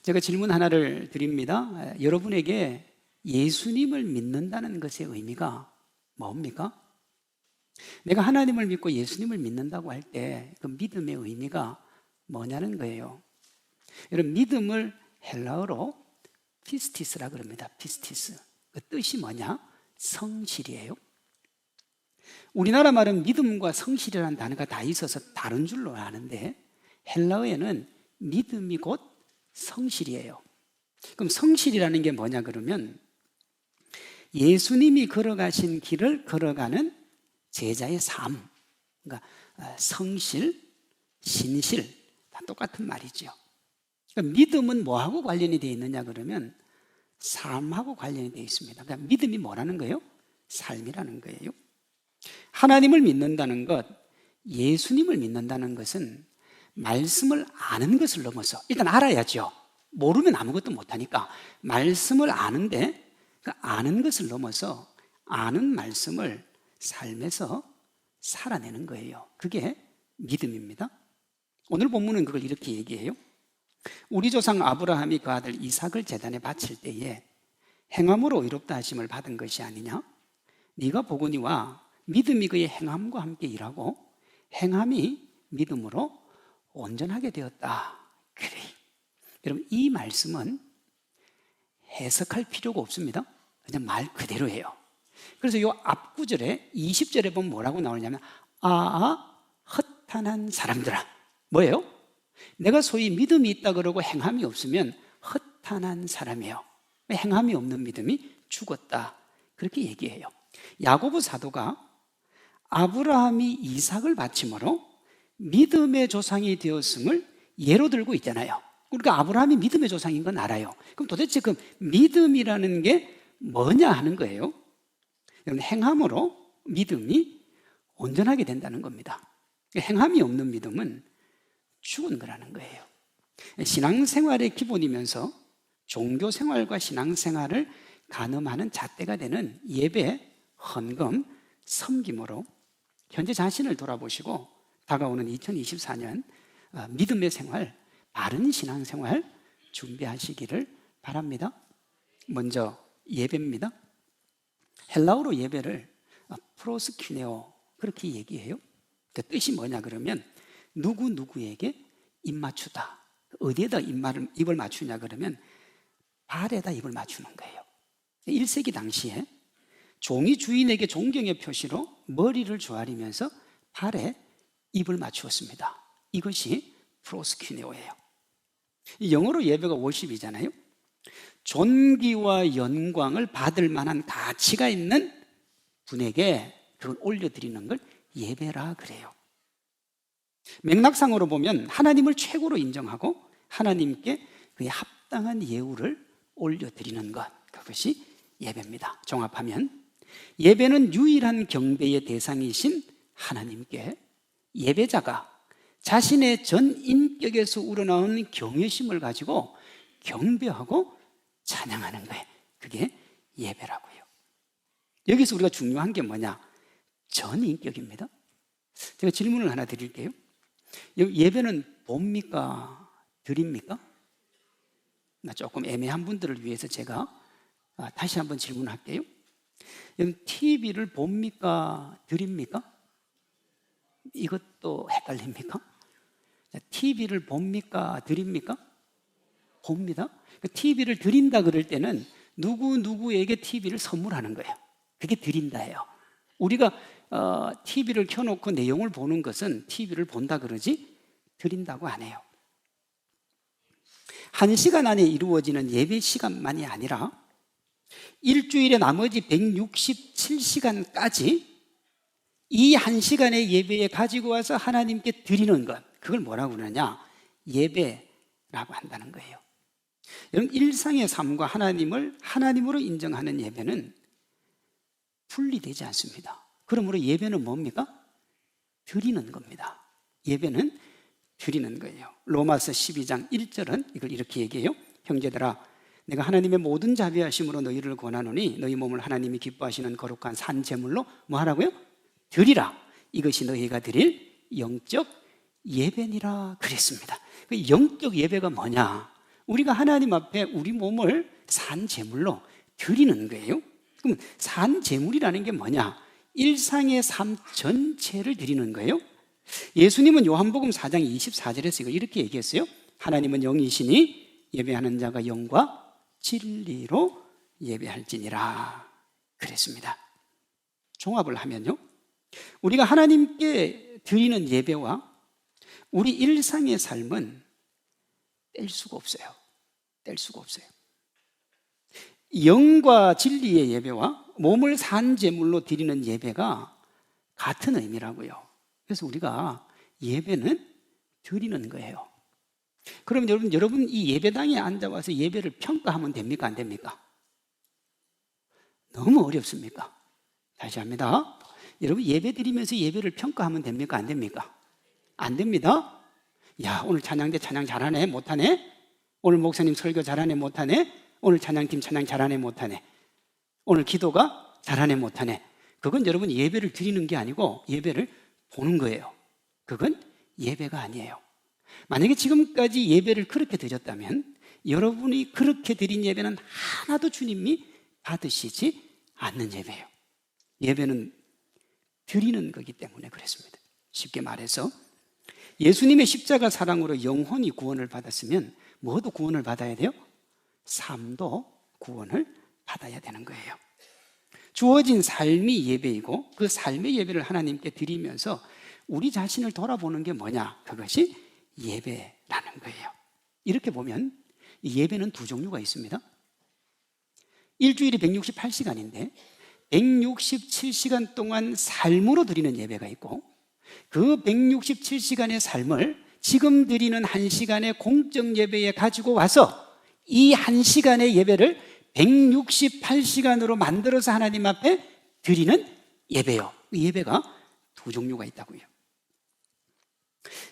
제가 질문 하나를 드립니다. 여러분에게 예수님을 믿는다는 것의 의미가 뭡니까? 내가 하나님을 믿고 예수님을 믿는다고 할 때 그 믿음의 의미가 뭐냐는 거예요. 여러분, 믿음을 헬라어로 피스티스라 그럽니다. 피스티스. 그 뜻이 뭐냐? 성실이에요. 우리나라 말은 믿음과 성실이라는 단어가 다 있어서 다른 줄로 아는데 헬라어에는 믿음이 곧 성실이에요. 그럼 성실이라는 게 뭐냐 그러면 예수님이 걸어가신 길을 걸어가는 제자의 삶. 그러니까 성실, 신실 다 똑같은 말이죠. 그러니까 믿음은 뭐하고 관련이 되어 있느냐 그러면 삶하고 관련이 되어 있습니다. 그러니까 믿음이 뭐라는 거예요? 삶이라는 거예요. 하나님을 믿는다는 것, 예수님을 믿는다는 것은 말씀을 아는 것을 넘어서 일단 알아야죠. 모르면 아무것도 못하니까 말씀을 아는데 그 아는 것을 넘어서 아는 말씀을 삶에서 살아내는 거예요. 그게 믿음입니다. 오늘 본문은 그걸 이렇게 얘기해요. 우리 조상 아브라함이 그 아들 이삭을 제단에 바칠 때에 행함으로 의롭다 하심을 받은 것이 아니냐? 네가 보거니와 믿음이 그의 행함과 함께 일하고 행함이 믿음으로 온전하게 되었다. 그래. 여러분, 이 말씀은 해석할 필요가 없습니다. 그냥 말 그대로예요. 그래서 이 앞구절에 20절에 보면 뭐라고 나오냐면 허탄한 사람들아. 뭐예요? 내가 소위 믿음이 있다 그러고 행함이 없으면 허탄한 사람이에요. 행함이 없는 믿음이 죽었다. 그렇게 얘기해요. 야고보 사도가 아브라함이 이삭을 바침으로 믿음의 조상이 되었음을 예로 들고 있잖아요. 그러니까 아브라함이 믿음의 조상인 건 알아요. 그럼 도대체 그 믿음이라는 게 뭐냐 하는 거예요. 행함으로 믿음이 온전하게 된다는 겁니다. 행함이 없는 믿음은 죽은 거라는 거예요. 신앙생활의 기본이면서 종교생활과 신앙생활을 가늠하는 잣대가 되는 예배, 헌금, 섬김으로 현재 자신을 돌아보시고 다가오는 2024년 믿음의 생활, 바른 신앙생활 준비하시기를 바랍니다. 먼저 예배입니다. 헬라어로 예배를 프로스큐네오 그렇게 얘기해요. 그 뜻이 뭐냐 그러면 누구에게 입 맞추다. 어디에다 입을 맞추냐 그러면 발에다 입을 맞추는 거예요. 1세기 당시에 종이 주인에게 존경의 표시로 머리를 조아리면서 발에 입을 맞추었습니다. 이것이 프로스큐네오예요. 영어로 예배가 워십이잖아요. 존귀와 영광을 받을 만한 가치가 있는 분에게 그걸 올려드리는 걸 예배라 그래요. 맥락상으로 보면 하나님을 최고로 인정하고 하나님께 그에 합당한 예우를 올려드리는 것, 그것이 예배입니다. 종합하면 예배는 유일한 경배의 대상이신 하나님께 예배자가 자신의 전 인격에서 우러나오는 경외심을 가지고 경배하고 찬양하는 거예요. 그게 예배라고요. 여기서 우리가 중요한 게 뭐냐? 전 인격입니다. 제가 질문을 하나 드릴게요. 예배는 봅니까? 드립니까? 조금 애매한 분들을 위해서 제가 다시 한번 질문할게요. TV를 봅니까? 드립니까? 이것도 헷갈립니까? TV를 봅니까? 드립니까? 봅니다. TV를 드린다 그럴 때는 누구에게 TV를 선물하는 거예요. 그게 드린다예요. 우리가 TV를 켜놓고 내용을 보는 것은 TV를 본다 그러지 드린다고 안 해요. 1시간 안에 이루어지는 예배 시간만이 아니라 일주일의 나머지 167시간까지 이 1시간의 예배에 가지고 와서 하나님께 드리는 것, 그걸 뭐라고 그러냐? 예배라고 한다는 거예요. 여러분, 일상의 삶과 하나님을 하나님으로 인정하는 예배는 분리되지 않습니다. 그러므로 예배는 뭡니까? 드리는 겁니다. 예배는 드리는 거예요. 로마서 12장 1절은 이걸 이렇게 얘기해요. 형제들아, 내가 하나님의 모든 자비하심으로 너희를 권하노니 너희 몸을 하나님이 기뻐하시는 거룩한 산 제물로 뭐 하라고요? 드리라. 이것이 너희가 드릴 영적 예배니라 그랬습니다. 그 영적 예배가 뭐냐? 우리가 하나님 앞에 우리 몸을 산 제물로 드리는 거예요. 그럼 산 제물이라는 게 뭐냐? 일상의 삶 전체를 드리는 거예요. 예수님은 요한복음 4장 24절에서 이걸 이렇게 얘기했어요. 하나님은 영이시니 예배하는 자가 영과 진리로 예배할지니라 그랬습니다. 종합을 하면요, 우리가 하나님께 드리는 예배와 우리 일상의 삶은 뗄 수가 없어요. 뗄 수가 없어요. 영과 진리의 예배와 몸을 산 제물로 드리는 예배가 같은 의미라고요. 그래서 우리가 예배는 드리는 거예요. 그럼 여러분 이 예배당에 앉아와서 예배를 평가하면 됩니까? 안 됩니까? 너무 어렵습니까? 다시 합니다. 여러분 예배 드리면서 예배를 평가하면 됩니까? 안 됩니까? 안 됩니다. 야, 오늘 찬양대 찬양 잘하네 못하네? 오늘 목사님 설교 잘하네 못하네? 오늘 찬양팀 찬양 잘하네 못하네? 오늘 기도가 잘하네 못하네? 그건 여러분 예배를 드리는 게 아니고 예배를 보는 거예요. 그건 예배가 아니에요. 만약에 지금까지 예배를 그렇게 드렸다면 여러분이 그렇게 드린 예배는 하나도 주님이 받으시지 않는 예배예요. 예배는 드리는 거기 때문에 그렇습니다. 쉽게 말해서 예수님의 십자가 사랑으로 영혼이 구원을 받았으면 뭐도 구원을 받아야 돼요? 삶도 구원을 받아야 되는 거예요. 주어진 삶이 예배이고 그 삶의 예배를 하나님께 드리면서 우리 자신을 돌아보는 게 뭐냐? 그것이 예배라는 거예요. 이렇게 보면 예배는 두 종류가 있습니다. 일주일이 168시간인데 167시간 동안 삶으로 드리는 예배가 있고 그 167시간의 삶을 지금 드리는 1시간의 공적 예배에 가지고 와서 이 1시간의 예배를 168시간으로 만들어서 하나님 앞에 드리는 예배요. 예배가 두 종류가 있다고요.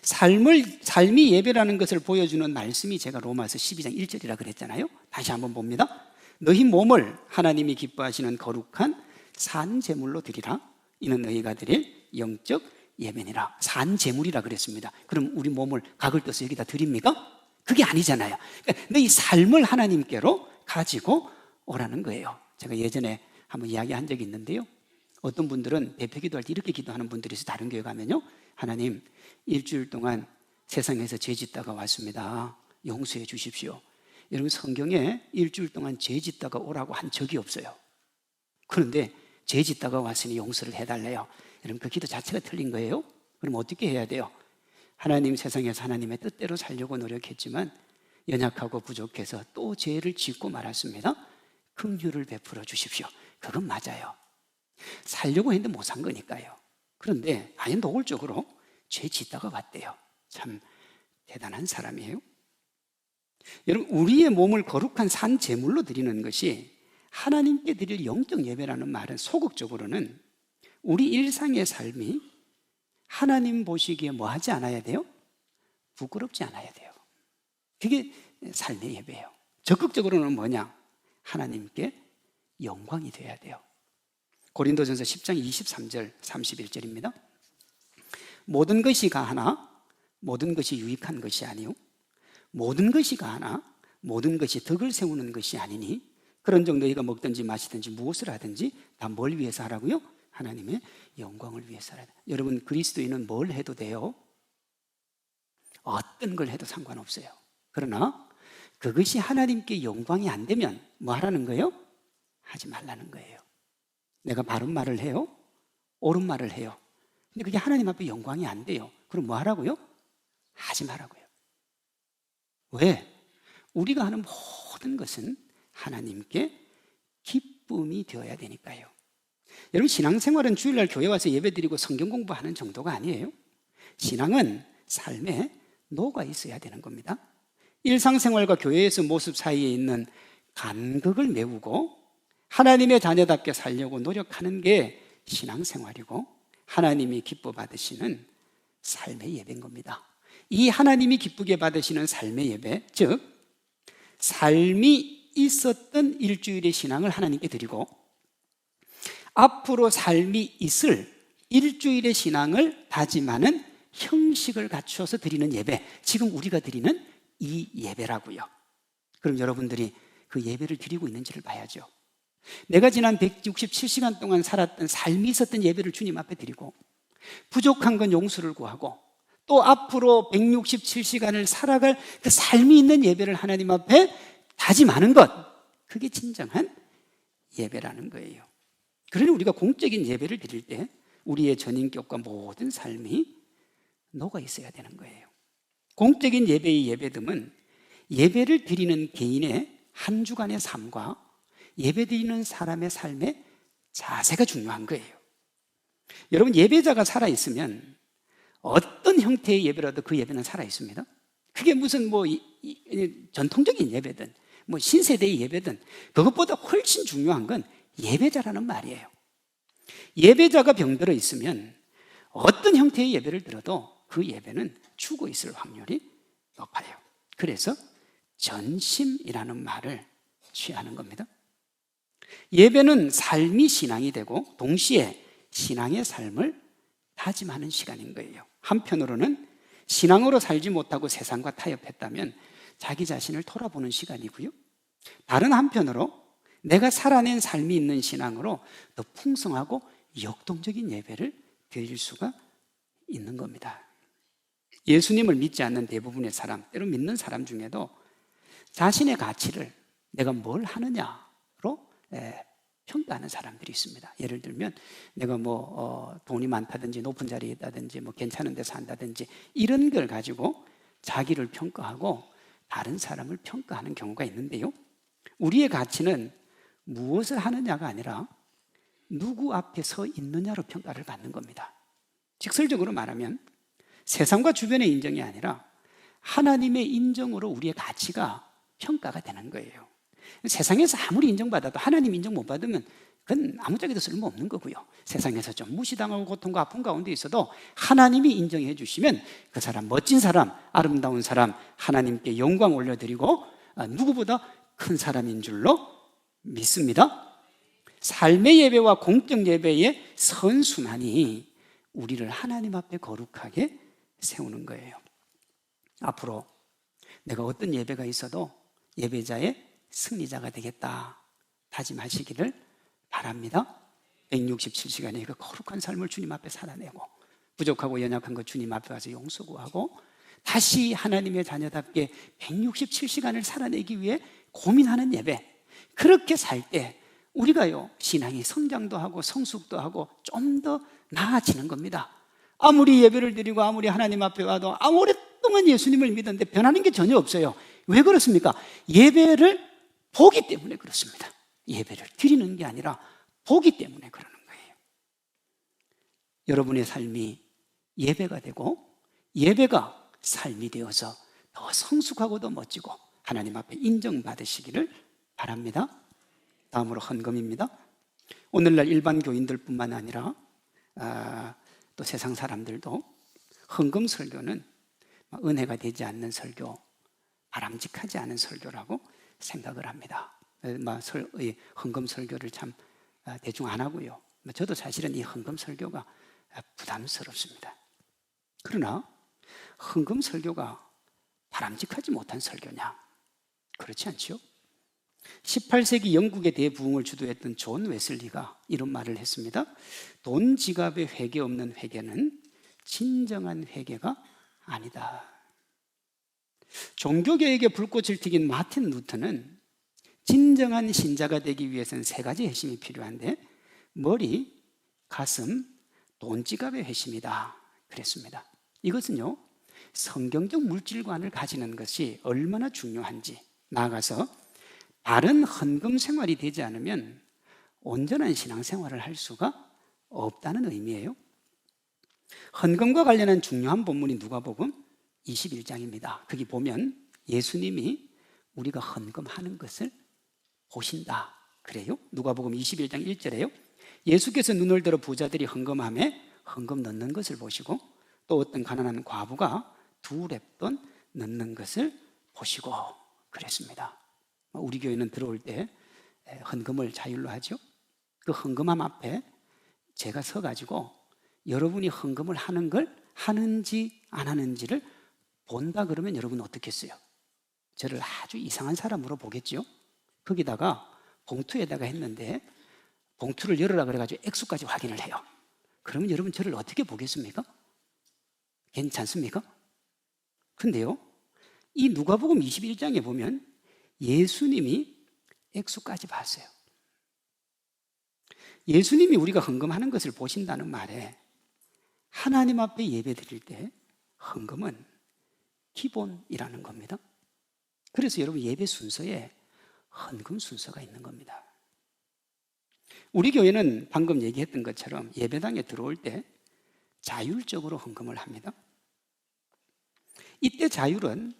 삶이 예배라는 것을 보여주는 말씀이 제가 로마서 12장 1절이라 그랬잖아요. 다시 한번 봅니다. 너희 몸을 하나님이 기뻐하시는 거룩한 산 제물로 드리라. 이는 너희가 드릴 영적 예배니라. 산 제물이라 그랬습니다. 그럼 우리 몸을 각을 떠서 여기다 드립니까? 그게 아니잖아요. 그러니까 너희 삶을 하나님께로 가지고 오라는 거예요. 제가 예전에 한번 이야기한 적이 있는데요, 어떤 분들은 대표 기도할 때 이렇게 기도하는 분들이 있어요. 다른 교회 가면요, 하나님 일주일 동안 세상에서 죄 짓다가 왔습니다. 용서해 주십시오. 여러분 성경에 일주일 동안 죄 짓다가 오라고 한 적이 없어요. 그런데 죄 짓다가 왔으니 용서를 해달래요. 여러분 그 기도 자체가 틀린 거예요. 그럼 어떻게 해야 돼요? 하나님 세상에서 하나님의 뜻대로 살려고 노력했지만 연약하고 부족해서 또 죄를 짓고 말았습니다. 긍휼을 베풀어 주십시오. 그건 맞아요. 살려고 했는데 못 산 거니까요. 그런데 아예 노골적으로 죄 짓다가 왔대요. 참 대단한 사람이에요. 여러분 우리의 몸을 거룩한 산 제물로 드리는 것이 하나님께 드릴 영적 예배라는 말은 소극적으로는 우리 일상의 삶이 하나님 보시기에 뭐 하지 않아야 돼요? 부끄럽지 않아야 돼요. 그게 삶의 예배예요. 적극적으로는 뭐냐? 하나님께 영광이 돼야 돼요. 고린도전서 10장 23절 31절입니다. 모든 것이 가하나 모든 것이 유익한 것이 아니요 모든 것이 가하나 모든 것이 덕을 세우는 것이 아니니 그런즉 너희가 먹든지 마시든지 무엇을 하든지 다 뭘 위해서 하라고요? 하나님의 영광을 위해서 하라. 여러분 그리스도인은 뭘 해도 돼요? 어떤 걸 해도 상관없어요. 그러나 그것이 하나님께 영광이 안 되면 뭐 하라는 거예요? 하지 말라는 거예요. 내가 바른 말을 해요? 옳은 말을 해요. 근데 그게 하나님 앞에 영광이 안 돼요. 그럼 뭐 하라고요? 하지 말라고요. 왜? 우리가 하는 모든 것은 하나님께 기쁨이 되어야 되니까요. 여러분 신앙생활은 주일날 교회 와서 예배드리고 성경 공부하는 정도가 아니에요. 신앙은 삶에 녹아 있어야 되는 겁니다. 일상생활과 교회에서 모습 사이에 있는 간극을 메우고 하나님의 자녀답게 살려고 노력하는 게 신앙생활이고 하나님이 기뻐 받으시는 삶의 예배인 겁니다. 이 하나님이 기쁘게 받으시는 삶의 예배, 즉 삶이 있었던 일주일의 신앙을 하나님께 드리고 앞으로 삶이 있을 일주일의 신앙을 다짐하는 형식을 갖추어서 드리는 예배, 지금 우리가 드리는 이 예배라고요. 그럼 여러분들이 그 예배를 드리고 있는지를 봐야죠. 내가 지난 167시간 동안 살았던 삶이 있었던 예배를 주님 앞에 드리고, 부족한 건 용서를 구하고, 또 앞으로 167시간을 살아갈 그 삶이 있는 예배를 하나님 앞에 다짐하는 것, 그게 진정한 예배라는 거예요. 그러니 우리가 공적인 예배를 드릴 때 우리의 전인격과 모든 삶이 녹아 있어야 되는 거예요. 공적인 예배의 예배됨은 예배를 드리는 개인의 한 주간의 삶과 예배 드리는 사람의 삶의 자세가 중요한 거예요. 여러분, 예배자가 살아있으면 어떤 형태의 예배라도 그 예배는 살아있습니다. 그게 무슨 전통적인 예배든 신세대의 예배든 그것보다 훨씬 중요한 건 예배자라는 말이에요. 예배자가 병들어 있으면 어떤 형태의 예배를 들어도 그 예배는 죽어 있을 확률이 높아요. 그래서 전심이라는 말을 취하는 겁니다. 예배는 삶이 신앙이 되고 동시에 신앙의 삶을 다짐하는 시간인 거예요. 한편으로는 신앙으로 살지 못하고 세상과 타협했다면 자기 자신을 돌아보는 시간이고요. 다른 한편으로 내가 살아낸 삶이 있는 신앙으로 더 풍성하고 역동적인 예배를 드릴 수가 있는 겁니다. 예수님을 믿지 않는 대부분의 사람, 때로 믿는 사람 중에도 자신의 가치를 내가 뭘 하느냐로 평가하는 사람들이 있습니다. 예를 들면 내가 돈이 많다든지 높은 자리에 있다든지 괜찮은 데 산다든지 이런 걸 가지고 자기를 평가하고 다른 사람을 평가하는 경우가 있는데요. 우리의 가치는 무엇을 하느냐가 아니라 누구 앞에 서 있느냐로 평가를 받는 겁니다. 직설적으로 말하면 세상과 주변의 인정이 아니라 하나님의 인정으로 우리의 가치가 평가가 되는 거예요. 세상에서 아무리 인정받아도 하나님 인정 못 받으면 그건 아무짝에도 쓸모없는 거고요. 세상에서 좀 무시당하고 고통과 아픔 가운데 있어도 하나님이 인정해 주시면 그 사람, 멋진 사람, 아름다운 사람, 하나님께 영광 올려드리고 누구보다 큰 사람인 줄로 믿습니다. 삶의 예배와 공적 예배의 선순환이 우리를 하나님 앞에 거룩하게 세우는 거예요. 앞으로 내가 어떤 예배가 있어도 예배자의 승리자가 되겠다 다짐하시기를 바랍니다. 167시간의 그 거룩한 삶을 주님 앞에 살아내고 부족하고 연약한 것 주님 앞에 가서 용서 구하고 다시 하나님의 자녀답게 167시간을 살아내기 위해 고민하는 예배, 그렇게 살 때 우리가요 신앙이 성장도 하고 성숙도 하고 좀 더 나아지는 겁니다. 아무리 예배를 드리고 아무리 하나님 앞에 와도 오랫동안 예수님을 믿었는데 변하는 게 전혀 없어요. 왜 그렇습니까? 예배를 보기 때문에 그렇습니다. 예배를 드리는 게 아니라 보기 때문에 그러는 거예요. 여러분의 삶이 예배가 되고 예배가 삶이 되어서 더 성숙하고 더 멋지고 하나님 앞에 인정받으시기를 바랍니다. 다음으로 헌금입니다. 오늘날 일반 교인들뿐만 아니라 또 세상 사람들도 헌금 설교는 은혜가 되지 않는 설교, 바람직하지 않은 설교라고 생각을 합니다. 헌금 설교를 참 대충 안 하고요. 저도 사실은 이 헌금 설교가 부담스럽습니다. 그러나 헌금 설교가 바람직하지 못한 설교냐? 그렇지 않지요? 18세기 영국의 대부흥을 주도했던 존 웨슬리가 이런 말을 했습니다. 돈 지갑에 회개 없는 회개는 진정한 회개가 아니다. 종교개혁의 불꽃을 튀긴 마틴 루터는 진정한 신자가 되기 위해서는 세 가지 핵심이 필요한데 머리, 가슴, 돈 지갑의 핵심이다 그랬습니다. 이것은요 성경적 물질관을 가지는 것이 얼마나 중요한지, 나아가서 바른 헌금 생활이 되지 않으면 온전한 신앙생활을 할 수가 없다는 의미예요. 헌금과 관련한 중요한 본문이 누가복음 21장입니다. 거기 보면 예수님이 우리가 헌금하는 것을 보신다 그래요. 누가복음 21장 1절에요. 예수께서 눈을 들어 부자들이 헌금함에 헌금 넣는 것을 보시고 또 어떤 가난한 과부가 2렙돈 넣는 것을 보시고 그랬습니다. 우리 교회는 들어올 때 헌금을 자율로 하죠. 그 헌금함 앞에 제가 서가지고 여러분이 헌금을 하는 걸 하는지 안 하는지를 본다 그러면 여러분 어떻겠어요? 저를 아주 이상한 사람으로 보겠죠. 거기다가 봉투에다가 했는데 봉투를 열으라 그래가지고 액수까지 확인을 해요. 그러면 여러분 저를 어떻게 보겠습니까? 괜찮습니까? 근데요, 이 누가복음 21장에 보면 예수님이 액수까지 봤어요. 예수님이 우리가 헌금하는 것을 보신다는 말에 하나님 앞에 예배 드릴 때 헌금은 기본이라는 겁니다. 그래서 여러분 예배 순서에 헌금 순서가 있는 겁니다. 우리 교회는 방금 얘기했던 것처럼 예배당에 들어올 때 자율적으로 헌금을 합니다. 이때 자율은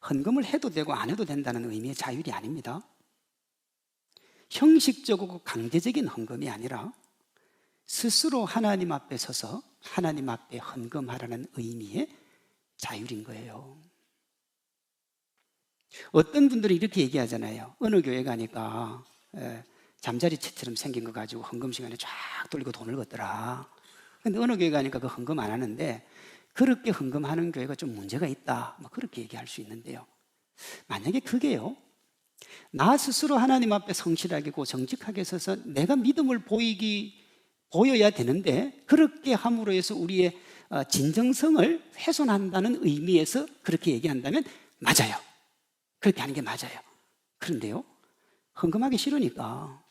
헌금을 해도 되고 안 해도 된다는 의미의 자율이 아닙니다. 형식적이고 강제적인 헌금이 아니라 스스로 하나님 앞에 서서 하나님 앞에 헌금하라는 의미의 자율인 거예요. 어떤 분들은 이렇게 얘기하잖아요. 어느 교회 가니까 잠자리채처럼 생긴 거 가지고 헌금 시간에 쫙 돌리고 돈을 걷더라. 근데 어느 교회 가니까 그 헌금 안 하는데 그렇게 헌금하는 교회가 좀 문제가 있다, 뭐 그렇게 얘기할 수 있는데요, 만약에 그게요, 나 스스로 하나님 앞에 성실하고 정직하게 서서 내가 믿음을 보여야 되는데 그렇게 함으로 해서 우리의 진정성을 훼손한다는 의미에서 그렇게 얘기한다면 맞아요. 그렇게 하는 게 맞아요. 그런데요, 헌금하기 싫으니까,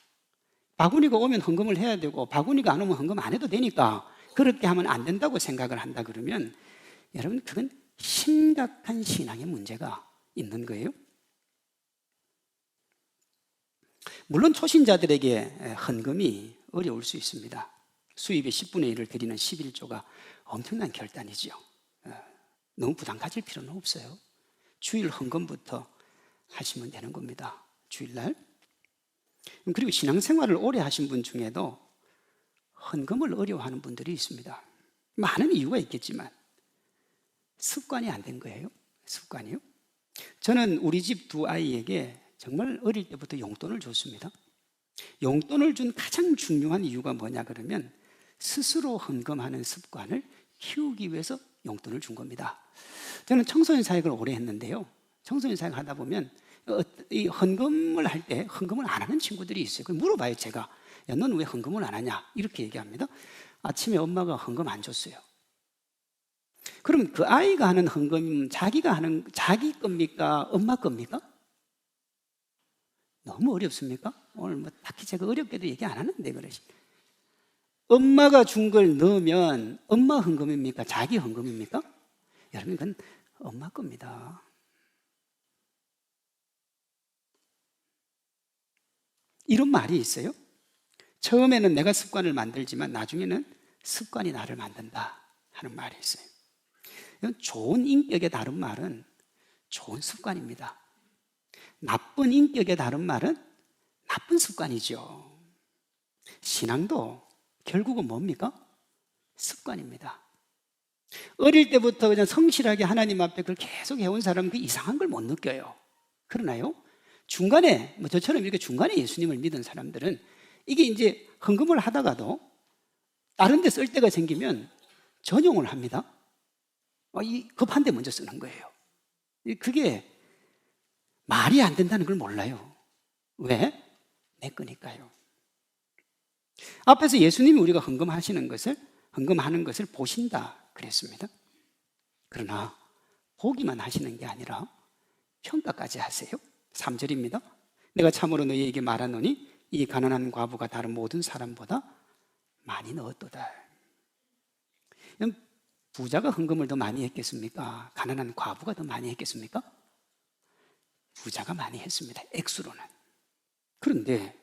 바구니가 오면 헌금을 해야 되고 바구니가 안 오면 헌금 안 해도 되니까 그렇게 하면 안 된다고 생각을 한다 그러면 여러분 그건 심각한 신앙의 문제가 있는 거예요. 물론 초신자들에게 헌금이 어려울 수 있습니다. 수입의 10분의 1을 드리는 11조가 엄청난 결단이죠. 너무 부담 가질 필요는 없어요. 주일 헌금부터 하시면 되는 겁니다. 주일날. 그리고 신앙생활을 오래 하신 분 중에도 헌금을 어려워하는 분들이 있습니다. 많은 이유가 있겠지만 습관이 안 된 거예요. 습관이요. 저는 우리 집 두 아이에게 정말 어릴 때부터 용돈을 줬습니다. 용돈을 준 가장 중요한 이유가 뭐냐 그러면 스스로 헌금하는 습관을 키우기 위해서 용돈을 준 겁니다. 저는 청소년 사역을 오래 했는데요, 청소년 사역 하다 보면 이 헌금을 할 때 헌금을 안 하는 친구들이 있어요. 물어봐요. 제가, 야, 넌 왜 헌금을 안 하냐 이렇게 얘기합니다. 아침에 엄마가 헌금 안 줬어요. 그럼 그 아이가 하는 헌금 자기가 하는 자기 겁니까? 엄마 겁니까? 너무 어렵습니까? 오늘 뭐 딱히 제가 어렵게도 얘기 안 하는데 그러시. 엄마가 준 걸 넣으면 엄마 헌금입니까? 자기 헌금입니까? 여러분 그건 엄마 겁니다. 이런 말이 있어요. 처음에는 내가 습관을 만들지만 나중에는 습관이 나를 만든다 하는 말이 있어요. 이건 좋은 인격의 다른 말은 좋은 습관입니다. 나쁜 인격의 다른 말은 나쁜 습관이죠. 신앙도 결국은 뭡니까? 습관입니다. 어릴 때부터 그냥 성실하게 하나님 앞에 그걸 계속 해온 사람은 그 이상한 걸 못 느껴요. 그러나요, 중간에 저처럼 이렇게 중간에 예수님을 믿은 사람들은 이게 이제 헌금을 하다가도 다른 데 쓸 때가 생기면 전용을 합니다. 이 급한 데 먼저 쓰는 거예요. 그게 말이 안 된다는 걸 몰라요. 왜? 내 거니까요. 앞에서 예수님이 우리가 헌금하는 것을 보신다 그랬습니다. 그러나 보기만 하시는 게 아니라 평가까지 하세요. 3절입니다. 내가 참으로 너희에게 말하노니 이 가난한 과부가 다른 모든 사람보다 많이 넣었도다. 부자가 헌금을 더 많이 했겠습니까? 가난한 과부가 더 많이 했겠습니까? 부자가 많이 했습니다. 액수로는. 그런데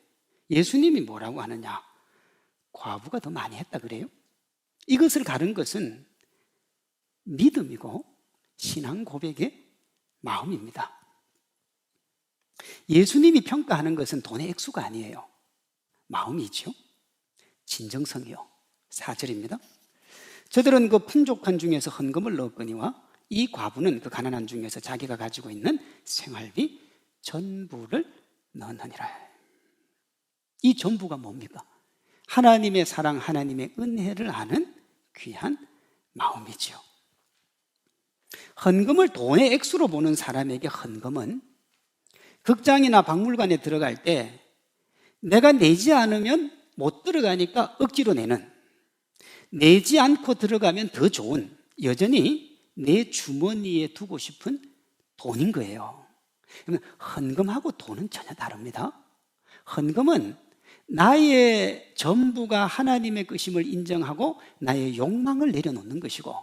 예수님이 뭐라고 하느냐? 과부가 더 많이 했다 그래요? 이것을 가른 것은 믿음이고 신앙 고백의 마음입니다. 예수님이 평가하는 것은 돈의 액수가 아니에요. 마음이죠. 진정성이요. 4절입니다. 저들은 그 풍족한 중에서 헌금을 넣었거니와 이 과부는 그 가난한 중에서 자기가 가지고 있는 생활비 전부를 넣느니라. 이 전부가 뭡니까? 하나님의 사랑, 하나님의 은혜를 아는 귀한 마음이죠. 헌금을 돈의 액수로 보는 사람에게 헌금은 극장이나 박물관에 들어갈 때 내가 내지 않으면 못 들어가니까 억지로 내는, 내지 않고 들어가면 더 좋은, 여전히 내 주머니에 두고 싶은 돈인 거예요. 그러면 헌금하고 돈은 전혀 다릅니다. 헌금은 나의 전부가 하나님의 것임을 인정하고 나의 욕망을 내려놓는 것이고,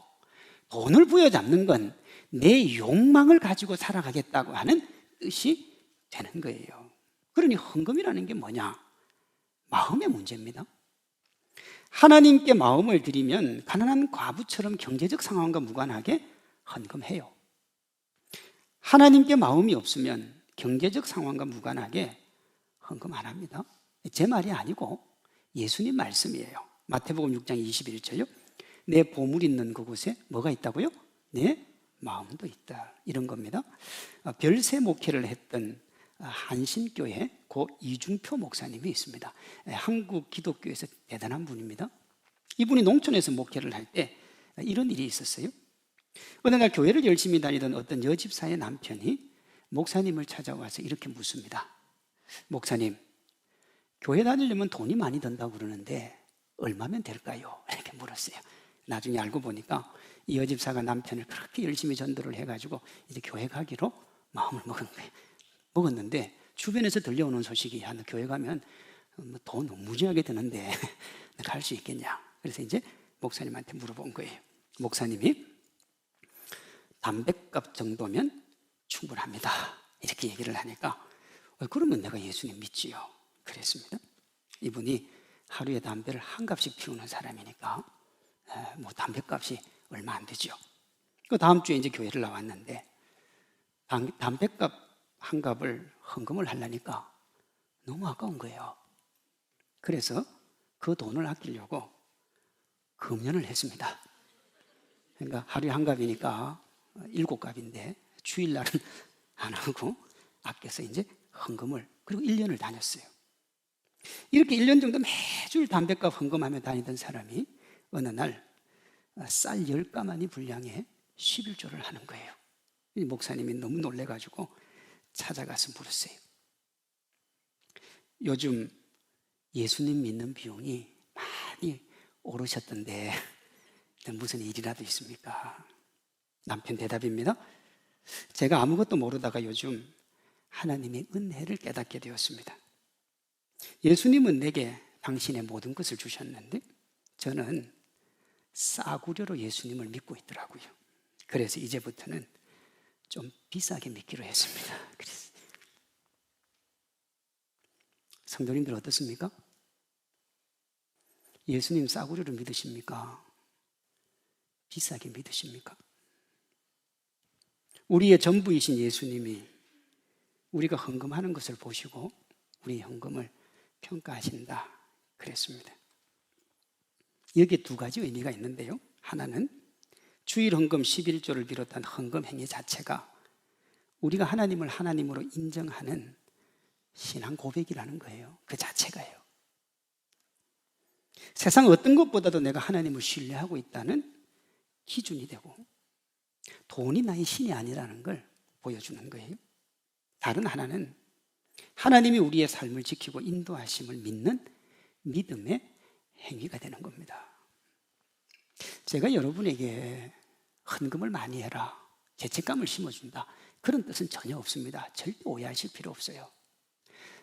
돈을 부여잡는 건 내 욕망을 가지고 살아가겠다고 하는 뜻이 되는 거예요. 그러니 헌금이라는 게 뭐냐? 마음의 문제입니다. 하나님께 마음을 드리면 가난한 과부처럼 경제적 상황과 무관하게 헌금해요. 하나님께 마음이 없으면 경제적 상황과 무관하게 헌금 안 합니다. 제 말이 아니고 예수님 말씀이에요. 마태복음 6장 21절요. 내 보물 있는 그곳에 뭐가 있다고요? 내 마음도 있다. 이런 겁니다. 별세 목회를 했던 한신교회 고 이중표 목사님이 있습니다. 한국 기독교에서 대단한 분입니다. 이분이 농촌에서 목회를 할 때 이런 일이 있었어요. 어느 날 교회를 열심히 다니던 어떤 여집사의 남편이 목사님을 찾아와서 이렇게 묻습니다. 목사님, 교회 다니려면 돈이 많이 든다고 그러는데 얼마면 될까요? 이렇게 물었어요. 나중에 알고 보니까 이 여집사가 남편을 그렇게 열심히 전도를 해가지고 이제 교회 가기로 마음을 먹은 거예요. 먹었는데 주변에서 들려오는 소식이, 야, 너 교회 가면 돈 무지하게 드는데 갈 수 있겠냐? 그래서 이제 목사님한테 물어본 거예요. 목사님이 담뱃값 정도면 충분합니다. 이렇게 얘기를 하니까 그러면 내가 예수님 믿지요. 그랬습니다. 이분이 하루에 담배를 한 갑씩 피우는 사람이니까 뭐 담배값이 얼마 안 되죠. 그 다음 주에 이제 교회를 나왔는데 담배값 한 갑을 헌금을 하려니까 너무 아까운 거예요. 그래서 그 돈을 아끼려고 금연을 했습니다. 그러니까 하루에 한 갑이니까 7갑인데 주일날은 안 하고 아껴서 이제 헌금을, 그리고 1년을 다녔어요. 이렇게 1년 정도 매주 담배값 헌금하며 다니던 사람이 어느 날 쌀 10가마니 분량의 11조를 하는 거예요. 이 목사님이 너무 놀래가지고 찾아가서 물었어요. 요즘 예수님 믿는 비용이 많이 오르셨던데 무슨 일이라도 있습니까? 남편 대답입니다. 제가 아무것도 모르다가 요즘 하나님의 은혜를 깨닫게 되었습니다. 예수님은 내게 당신의 모든 것을 주셨는데 저는 싸구려로 예수님을 믿고 있더라고요. 그래서 이제부터는 좀 비싸게 믿기로 했습니다. 성도님들 어떻습니까? 예수님 싸구려로 믿으십니까? 비싸게 믿으십니까? 우리의 전부이신 예수님이 우리가 헌금하는 것을 보시고 우리의 헌금을 평가하신다 그랬습니다. 여기에 두 가지 의미가 있는데요. 하나는 주일 헌금 11조를 비롯한 헌금 행위 자체가 우리가 하나님을 하나님으로 인정하는 신앙 고백이라는 거예요. 그 자체가요. 세상 어떤 것보다도 내가 하나님을 신뢰하고 있다는 기준이 되고 돈이 나의 신이 아니라는 걸 보여주는 거예요. 다른 하나는 하나님이 우리의 삶을 지키고 인도하심을 믿는 믿음의 행위가 되는 겁니다. 제가 여러분에게 헌금을 많이 해라, 죄책감을 심어준다, 그런 뜻은 전혀 없습니다. 절대 오해하실 필요 없어요.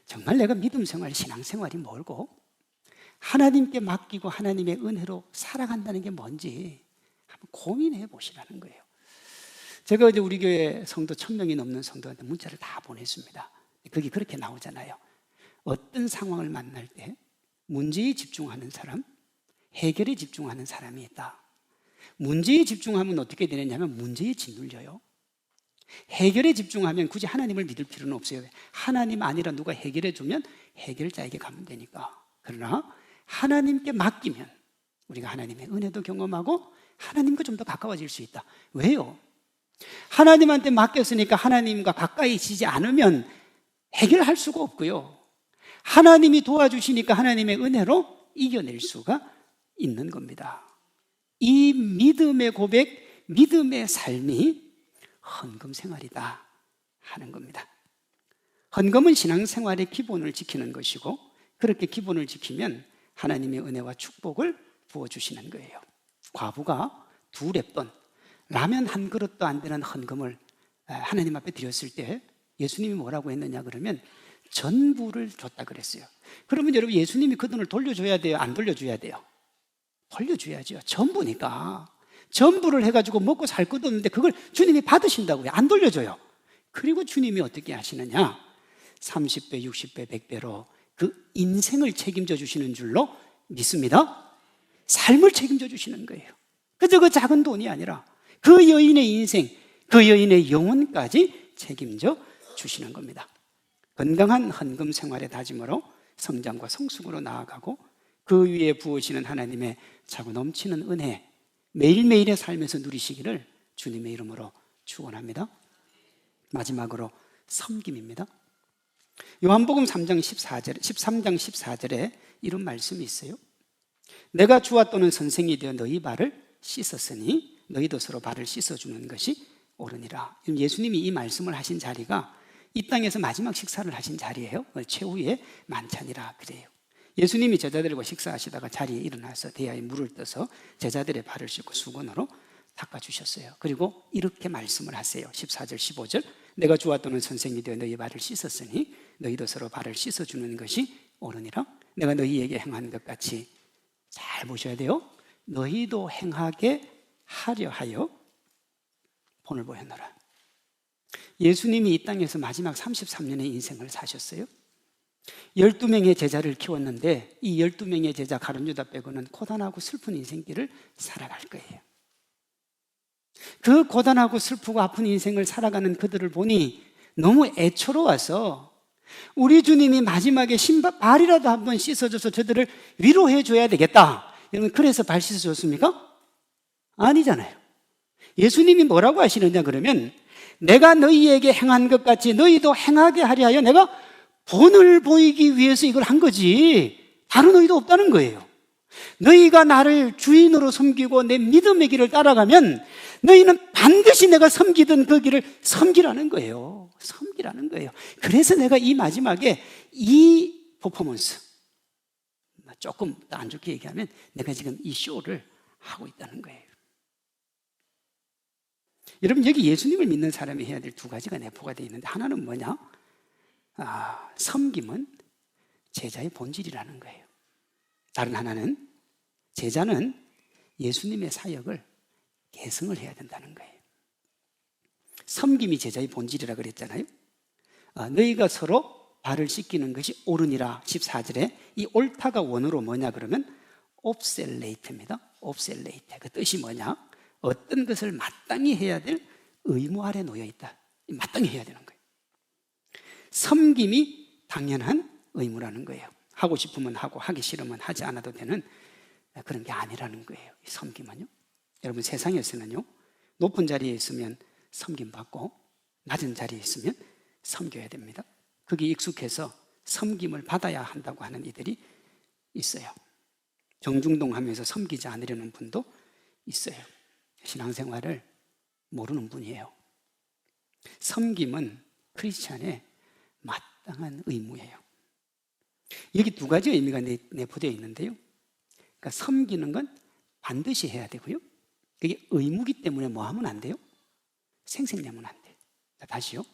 정말 내가 믿음 생활, 신앙 생활이 멀고 하나님께 맡기고 하나님의 은혜로 살아간다는 게 뭔지 한번 고민해 보시라는 거예요. 제가 이제 우리 교회 성도 1000명이 넘는 성도한테 문자를 다 보냈습니다. 거기 그렇게 나오잖아요. 어떤 상황을 만날 때 문제에 집중하는 사람, 해결에 집중하는 사람이 있다. 문제에 집중하면 어떻게 되느냐면 문제에 짓눌려요. 해결에 집중하면 굳이 하나님을 믿을 필요는 없어요. 하나님 아니라 누가 해결해 주면 해결자에게 가면 되니까. 그러나 하나님께 맡기면 우리가 하나님의 은혜도 경험하고 하나님과 좀 더 가까워질 수 있다. 왜요? 하나님한테 맡겼으니까 하나님과 가까이 지지 않으면 해결할 수가 없고요. 하나님이 도와주시니까 하나님의 은혜로 이겨낼 수가 있는 겁니다. 이 믿음의 고백, 믿음의 삶이 헌금 생활이다 하는 겁니다. 헌금은 신앙생활의 기본을 지키는 것이고, 그렇게 기본을 지키면 하나님의 은혜와 축복을 부어주시는 거예요. 과부가 2렙돈, 라면 한 그릇도 안 되는 헌금을 하나님 앞에 드렸을 때 예수님이 뭐라고 했느냐 그러면 전부를 줬다 그랬어요. 그러면 여러분, 예수님이 그 돈을 돌려줘야 돼요? 안 돌려줘야 돼요? 돌려줘야죠. 전부니까. 전부를 해가지고 먹고 살 것도 없는데 그걸 주님이 받으신다고요. 안 돌려줘요. 그리고 주님이 어떻게 하시느냐, 30배, 60배, 100배로 그 인생을 책임져 주시는 줄로 믿습니다. 삶을 책임져 주시는 거예요. 그저 그 작은 돈이 아니라 그 여인의 인생, 그 여인의 영혼까지 책임져 주시는 겁니다. 건강한 헌금 생활의 다짐으로 성장과 성숙으로 나아가고, 그 위에 부으시는 하나님의 차고 넘치는 은혜, 매일매일의 삶에서 누리시기를 주님의 이름으로 축원합니다. 마지막으로 섬김입니다. 요한복음 13장 14절에 이런 말씀이 있어요. 내가 주와 또는 선생이 되어 너희 발을 씻었으니 너희도 서로 발을 씻어주는 것이 옳으니라. 예수님이 이 말씀을 하신 자리가 이 땅에서 마지막 식사를 하신 자리예요. 최후의 만찬이라 그래요. 예수님이 제자들과 식사하시다가 자리에 일어나서 대야에 물을 떠서 제자들의 발을 씻고 수건으로 닦아주셨어요. 그리고 이렇게 말씀을 하세요. 14절 15절 내가 주와 또는 선생이 되어 너희 발을 씻었으니 너희도 서로 발을 씻어주는 것이 옳으니라. 내가 너희에게 행한 것 같이, 잘 보셔야 돼요, 너희도 행하게 하려 하여 본을 보였노라. 예수님이 이 땅에서 마지막 33년의 인생을 사셨어요. 12명의 제자를 키웠는데 이 12명의 제자 가룟 유다 빼고는 고단하고 슬픈 인생길을 살아갈 거예요. 그 고단하고 슬프고 아픈 인생을 살아가는 그들을 보니 너무 애처로워서 우리 주님이 마지막에 발이라도 한번 씻어줘서 저들을 위로해 줘야 되겠다. 여러분, 그래서 발 씻어줬습니까? 아니잖아요. 예수님이 뭐라고 하시느냐 그러면, 내가 너희에게 행한 것 같이 너희도 행하게 하려 하여 내가 본을 보이기 위해서 이걸 한 거지 다른 의도 없다는 거예요. 너희가 나를 주인으로 섬기고 내 믿음의 길을 따라가면 너희는 반드시 내가 섬기던 그 길을 섬기라는 거예요. 섬기라는 거예요. 그래서 내가 이 마지막에 이 퍼포먼스, 조금 더 안 좋게 얘기하면 내가 지금 이 쇼를 하고 있다는 거예요. 여러분, 여기 예수님을 믿는 사람이 해야 될 2가지가 내포가 되어 있는데, 하나는 뭐냐? 섬김은 제자의 본질이라는 거예요. 다른 하나는 제자는 예수님의 사역을 계승을 해야 된다는 거예요. 섬김이 제자의 본질이라 그랬잖아요. 너희가 서로 발을 씻기는 것이 옳으니라. 14절에 이 옳다가 원어로 뭐냐 그러면 옵셀레이트입니다. 옵셀레이트. 그 뜻이 뭐냐? 어떤 것을 마땅히 해야 될 의무 아래 놓여 있다. 마땅히 해야 되는 거예요. 섬김이 당연한 의무라는 거예요. 하고 싶으면 하고 하기 싫으면 하지 않아도 되는 그런 게 아니라는 거예요. 이 섬김은요. 여러분, 세상에서는요, 높은 자리에 있으면 섬김받고 낮은 자리에 있으면 섬겨야 됩니다. 그게 익숙해서 섬김을 받아야 한다고 하는 이들이 있어요. 정중동하면서 섬기지 않으려는 분도 있어요. 신앙생활을 모르는 분이에요. 섬김은 크리스찬의 마땅한 의무예요. 여기 2가지 의미가 내포되어 있는데요. 그러니까 섬기는 건 반드시 해야 되고요. 그게 의무기 때문에 뭐 하면 안 돼요? 생색내면 안 돼요. 다시요.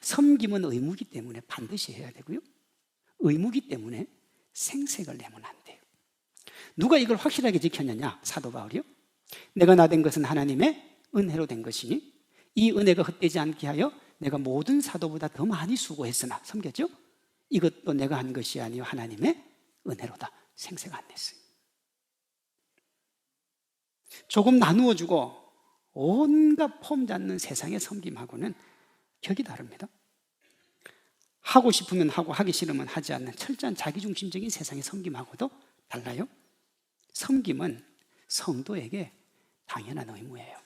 섬김은 의무기 때문에 반드시 해야 되고요. 의무기 때문에 생색을 내면 안 돼요. 누가 이걸 확실하게 지켰느냐? 사도 바울이요. 내가 나 된 것은 하나님의 은혜로 된 것이니 이 은혜가 헛되지 않게 하여 내가 모든 사도보다 더 많이 수고했으나, 섬겼죠? 이것도 내가 한 것이 아니요 하나님의 은혜로다. 생색 안 냈어요. 조금 나누어 주고 온갖 폼 잡는 세상의 섬김하고는 격이 다릅니다. 하고 싶으면 하고 하기 싫으면 하지 않는 철저한 자기중심적인 세상의 섬김하고도 달라요. 섬김은 성도에게 당연한 의무예요.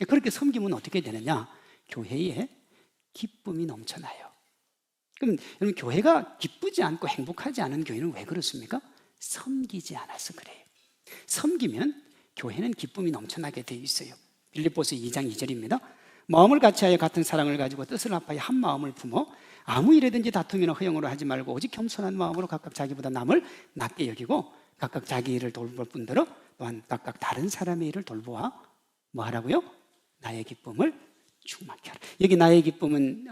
그렇게 섬김은 어떻게 되느냐? 교회에 기쁨이 넘쳐나요. 그럼 여러분, 교회가 기쁘지 않고 행복하지 않은 교회는 왜 그렇습니까? 섬기지 않아서 그래요. 섬기면 교회는 기쁨이 넘쳐나게 되어 있어요. 빌립보서 2장 2절입니다. 마음을 같이하여 같은 사랑을 가지고 뜻을 합하여 한 마음을 품어 아무 일에든지 다툼이나 허영으로 하지 말고 오직 겸손한 마음으로 각각 자기보다 남을 낮게 여기고 각각 자기 일을 돌볼 뿐더러 또한 각각 다른 사람의 일을 돌보아 뭐 하라고요? 나의 기쁨을 충만케 하라. 여기 나의 기쁨은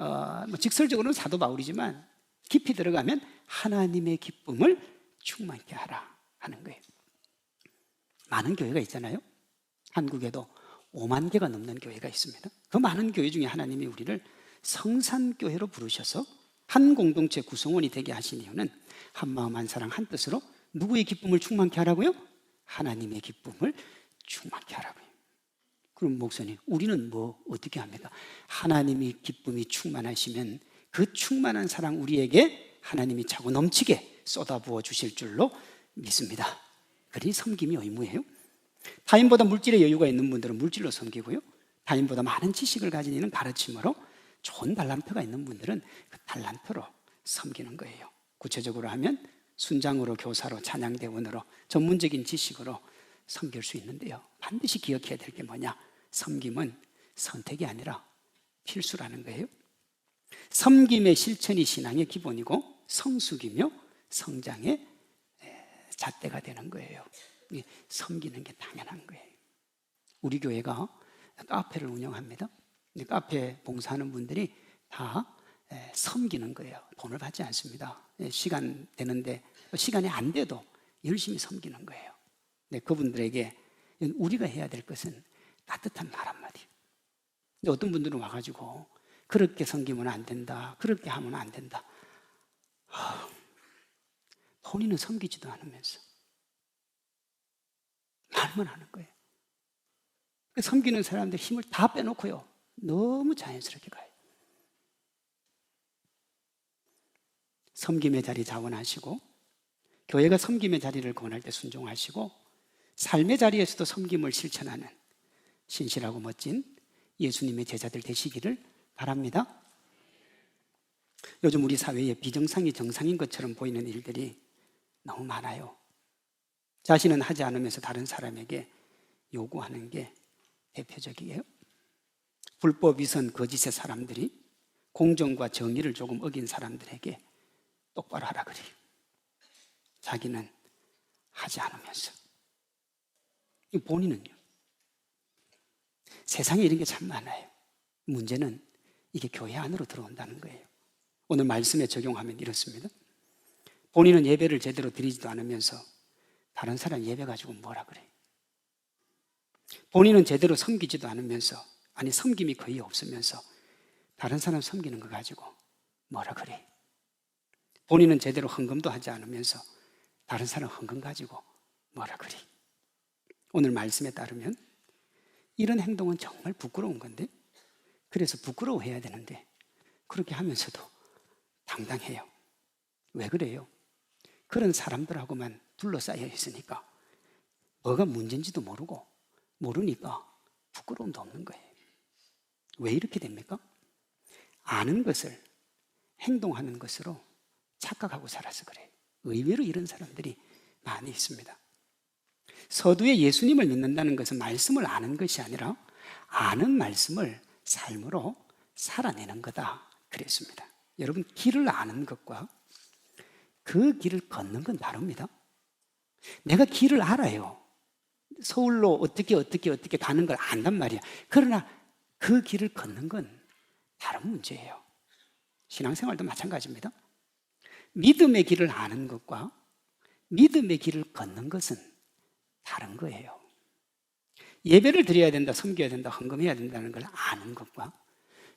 직설적으로는 사도 바울이지만 깊이 들어가면 하나님의 기쁨을 충만케 하라 하는 거예요. 많은 교회가 있잖아요. 한국에도 5만 개가 넘는 교회가 있습니다. 그 많은 교회 중에 하나님이 우리를 성산교회로 부르셔서 한 공동체 구성원이 되게 하신 이유는 한 마음 한 사랑 한 뜻으로 누구의 기쁨을 충만케 하라고요? 하나님의 기쁨을 충만케 하라고요. 그럼 목사님, 우리는 뭐 어떻게 합니까? 하나님이 기쁨이 충만하시면 그 충만한 사랑 우리에게 하나님이 차고 넘치게 쏟아부어 주실 줄로 믿습니다. 그러니 섬김이 의무예요. 타인보다 물질의 여유가 있는 분들은 물질로 섬기고요, 타인보다 많은 지식을 가진 이는 가르침으로, 좋은 달란트가 있는 분들은 그 달란트로 섬기는 거예요. 구체적으로 하면 순장으로, 교사로, 찬양대원으로, 전문적인 지식으로 섬길 수 있는데요, 반드시 기억해야 될 게 뭐냐? 섬김은 선택이 아니라 필수라는 거예요. 섬김의 실천이 신앙의 기본이고 성숙이며 성장의 잣대가 되는 거예요. 섬기는 게 당연한 거예요. 우리 교회가 카페를 운영합니다. 카페 봉사하는 분들이 다 섬기는 거예요. 돈을 받지 않습니다. 시간 되는데, 시간이 안 돼도 열심히 섬기는 거예요. 그분들에게 우리가 해야 될 것은 따뜻한 말 한마디. 근데 어떤 분들은 와가지고 그렇게 섬기면 안 된다, 그렇게 하면 안 된다. 본인은 섬기지도 않으면서 말만 하는 거예요. 섬기는 사람들 힘을 다 빼놓고요, 너무 자연스럽게 가요. 섬김의 자리 자원하시고, 교회가 섬김의 자리를 권할 때 순종하시고, 삶의 자리에서도 섬김을 실천하는 신실하고 멋진 예수님의 제자들 되시기를 바랍니다. 요즘 우리 사회에 비정상이 정상인 것처럼 보이는 일들이 너무 많아요. 자신은 하지 않으면서 다른 사람에게 요구하는 게 대표적이에요. 불법 위선 거짓의 사람들이 공정과 정의를 조금 어긴 사람들에게 똑바로 하라 그래요. 자기는 하지 않으면서. 본인은요? 세상에 이런 게 참 많아요. 문제는 이게 교회 안으로 들어온다는 거예요. 오늘 말씀에 적용하면 이렇습니다. 본인은 예배를 제대로 드리지도 않으면서 다른 사람 예배 가지고 뭐라 그래요? 본인은 제대로 섬기지도 않으면서, 아니 섬김이 거의 없으면서 다른 사람 섬기는 거 가지고 뭐라 그래? 본인은 제대로 헌금도 하지 않으면서 다른 사람 헌금 가지고 뭐라 그래? 오늘 말씀에 따르면 이런 행동은 정말 부끄러운 건데, 그래서 부끄러워해야 되는데 그렇게 하면서도 당당해요. 왜 그래요? 그런 사람들하고만 둘러싸여 있으니까 뭐가 문제인지도 모르니까 부끄러움도 없는 거예요. 왜 이렇게 됩니까? 아는 것을 행동하는 것으로 착각하고 살아서 그래요. 의외로 이런 사람들이 많이 있습니다. 서두에 예수님을 믿는다는 것은 말씀을 아는 것이 아니라 아는 말씀을 삶으로 살아내는 거다 그랬습니다. 여러분, 길을 아는 것과 그 길을 걷는 건 다릅니다. 내가 길을 알아요. 서울로 어떻게 가는 걸 안단 말이야. 그러나 그 길을 걷는 건 다른 문제예요. 신앙생활도 마찬가지입니다. 믿음의 길을 아는 것과 믿음의 길을 걷는 것은 다른 거예요. 예배를 드려야 된다, 섬겨야 된다, 헌금해야 된다는 걸 아는 것과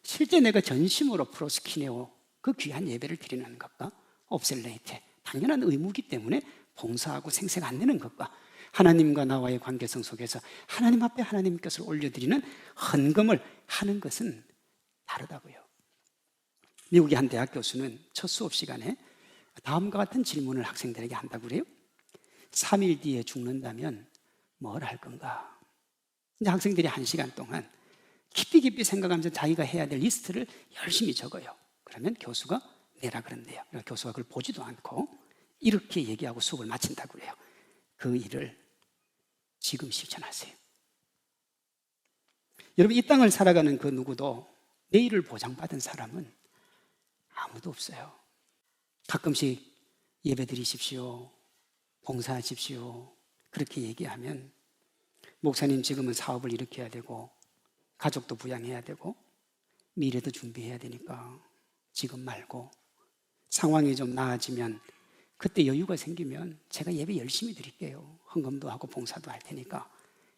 실제 내가 전심으로 프로스키네오, 그 귀한 예배를 드리는 것과 옵셀레이테, 당연한 의무이기 때문에 봉사하고 생색 안 내는 것과 하나님과 나와의 관계성 속에서 하나님 앞에 하나님 것을 올려드리는 헌금을 하는 것은 다르다고요. 미국의 한 대학 교수는 첫 수업 시간에 다음과 같은 질문을 학생들에게 한다고 그래요. 3일 뒤에 죽는다면 뭘 할 건가? 이제 학생들이 1시간 동안 깊이 생각하면서 자기가 해야 될 리스트를 열심히 적어요. 그러면 교수가 내라 그런대요. 교수가 그걸 보지도 않고 이렇게 얘기하고 수업을 마친다고 그래요. 그 일을 지금 실천하세요. 여러분, 이 땅을 살아가는 그 누구도 내일을 보장받은 사람은 아무도 없어요. 가끔씩 예배 드리십시오, 봉사하십시오 그렇게 얘기하면, 목사님 지금은 사업을 이렇게 해야 되고 가족도 부양해야 되고 미래도 준비해야 되니까 지금 말고 상황이 좀 나아지면, 그때 여유가 생기면 제가 예배 열심히 드릴게요, 헌금도 하고 봉사도 할 테니까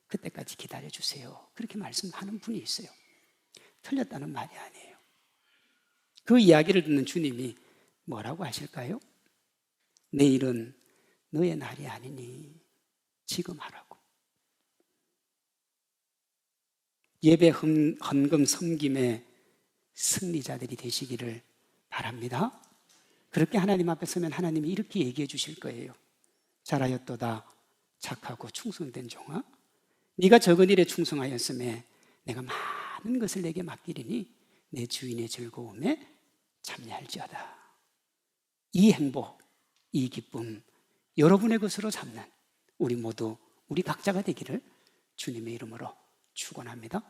그때까지 기다려주세요, 그렇게 말씀하는 분이 있어요. 틀렸다는 말이 아니에요. 그 이야기를 듣는 주님이 뭐라고 하실까요? 내일은 너의 날이 아니니 지금 하라고. 예배 헌금 섬김의 승리자들이 되시기를 바랍니다. 그렇게 하나님 앞에 서면 하나님이 이렇게 얘기해 주실 거예요. 잘하였도다 착하고 충성된 종아, 네가 적은 일에 충성하였음에 내가 많은 것을 내게 맡기리니 내 주인의 즐거움에 참여할지어다. 이 행복, 이 기쁨 여러분의 것으로 삼는 우리 모두, 우리 각자가 되기를 주님의 이름으로 축원합니다.